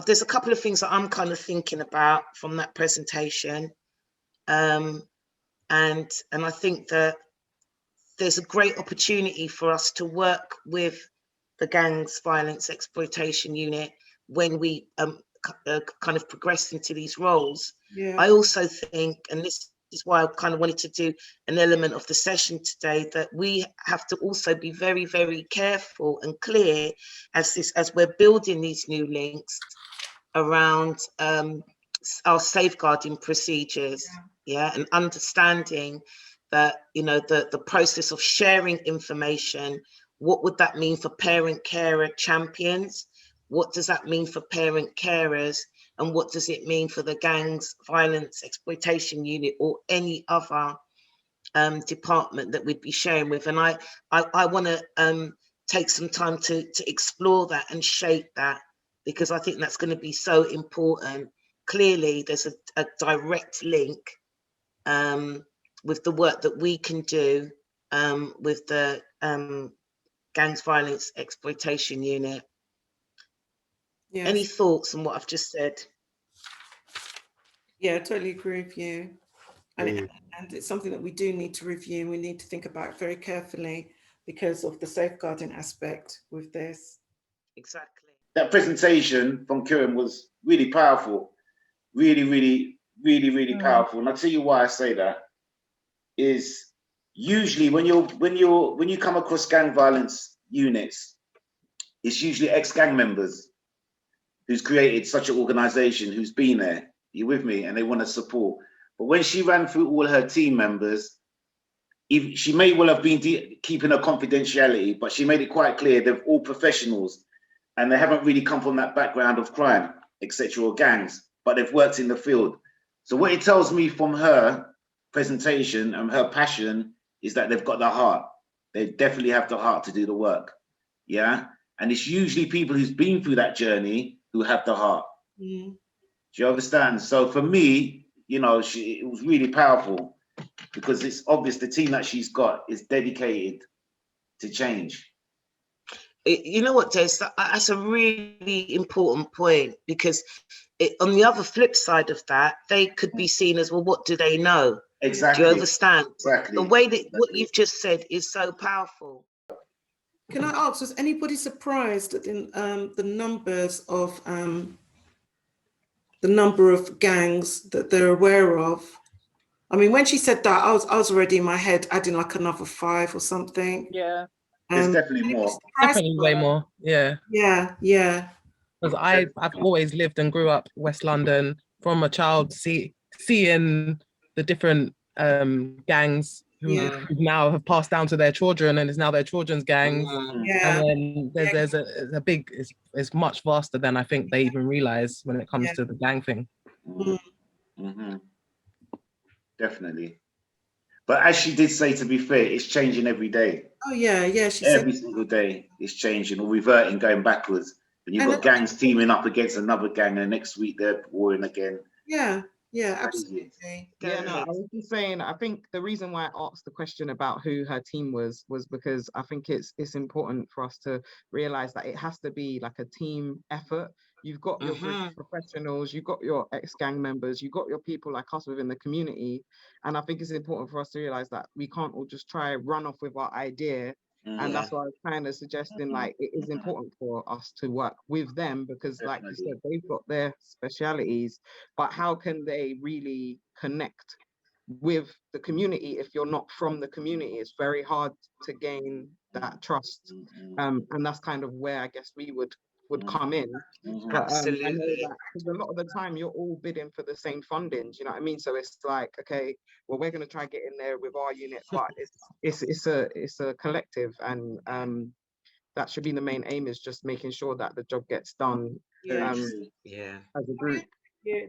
there's a couple of things that I'm kind of thinking about from that presentation. And I think that there's a great opportunity for us to work with the Gangs Violence Exploitation Unit when we kind of progress into these roles. Yeah. I also think, and this is why I kind of wanted to do an element of the session today, that we have to also be very, very careful and clear as we're building these new links around our safeguarding procedures, and understanding that, you know, the process of sharing information. What would that mean for parent carer champions? What does that mean for parent carers? And what does it mean for the Gangs Violence Exploitation Unit or any other department that we'd be sharing with? And I want to take some time to explore that and shape that, because I think that's going to be so important. Clearly, there's a direct link with the work that we can do with the Gangs Violence Exploitation Unit. Yes. Any thoughts on what I've just said? Yeah, I totally agree with you. And it's something that we do need to review. We need to think about very carefully because of the safeguarding aspect with this. Exactly. That presentation from Kiran was really powerful. Really powerful. And I'll tell you why I say that is usually when you come across gang violence units, it's usually ex-gang members who's created such an organization, who's been there, you with me, and they want to support. But when she ran through all her team members, she may well have been keeping her confidentiality, but she made it quite clear they're all professionals and they haven't really come from that background of crime, etc., or gangs, but they've worked in the field. So what it tells me from her presentation and her passion is that they've got the heart. They definitely have the heart to do the work. Yeah. And it's usually people who's been through that journey who have the heart. Do you understand? So for me, you know, it was really powerful because it's obvious the team that she's got is dedicated to change. You know what, Des, that's a really important point, because on the other flip side of that, they could be seen as, well, what do they know? Exactly. Do you understand? Exactly. The way that what you've just said is so powerful. Can I ask, was anybody surprised at the numbers of the number of gangs that they're aware of? I mean, when she said that, I was already in my head adding like another 5 or something. Yeah. There's definitely more. Definitely way more. Yeah. Yeah, yeah. Because I've always lived and grew up West London from a child, seeing the different gangs who now have passed down to their children, and it's now their children's gangs. Yeah. And then there's a big, it's much vaster than I think they even realize when it comes to the gang thing. Definitely. But as she did say, to be fair, it's changing every day. Oh yeah, yeah. She every said single day it's changing or reverting, going backwards. And you've got gangs teaming up against another gang, and next week they're warring again. Yeah, yeah, absolutely. Yeah, no, I was just saying, I think the reason why I asked the question about who her team was because I think it's important for us to realize that it has to be like a team effort. You've got your professionals, you've got your ex-gang members, you've got your people like us within the community. And I think it's important for us to realize that we can't all just try run off with our idea. And that's why I was kind of suggesting, like, it is important for us to work with them because, like you said, they've got their specialities, but how can they really connect with the community if you're not from the community? It's very hard to gain that trust. And that's kind of where I guess we would come in. But I know that because a lot of the time you're all bidding for the same funding, you know what I mean? So it's like, okay, well, we're going to try and get in there with our unit, but it's a collective, and that should be the main aim, is just making sure that the job gets done as a group. Yeah.